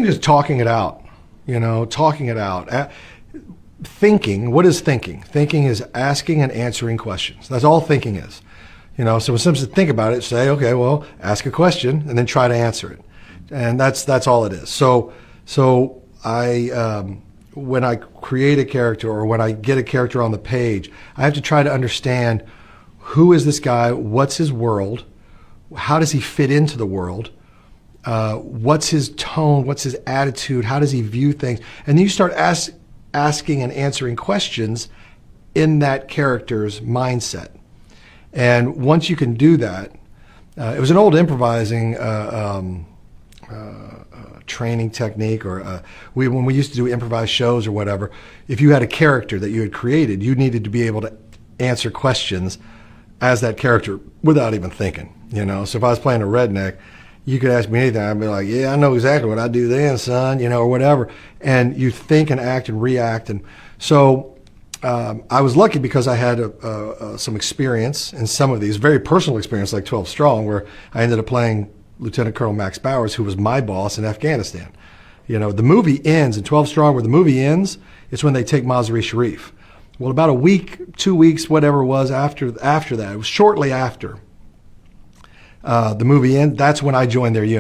think just talking it out, talking it out. Thinking, what is thinking? Thinking is asking and answering questions. That's all thinking is. So when someone says think about it, say, okay, well, ask a question and then try to answer it. And that's all it is. So when I create a character or when I get a character on the page, I have to try to understand who is this guy, what's his world, how does he fit into the world, what's his tone, what's his attitude, how does he view things, and then you start asking and answering questions in that character's mindset. And once you can do that, it was an old improvising training technique, or when we used to do improvised shows or whatever, if you had a character that you had created, you needed to be able to answer questions as that character without even thinking, So if I was playing a redneck, you could ask me anything. I'd be like, yeah, I know exactly what I do then, son, or whatever. And you think and act and react. And so I was lucky because I had some experience in some of these, very personal experience like 12 Strong, where I ended up playing Lieutenant Colonel Max Bowers, who was my boss in Afghanistan. The movie ends in 12 Strong, where the movie ends, it's when they take Mazar-e Sharif. Well, about a week, 2 weeks, whatever it was after that, it was shortly after the movie ended, that's when I joined their unit.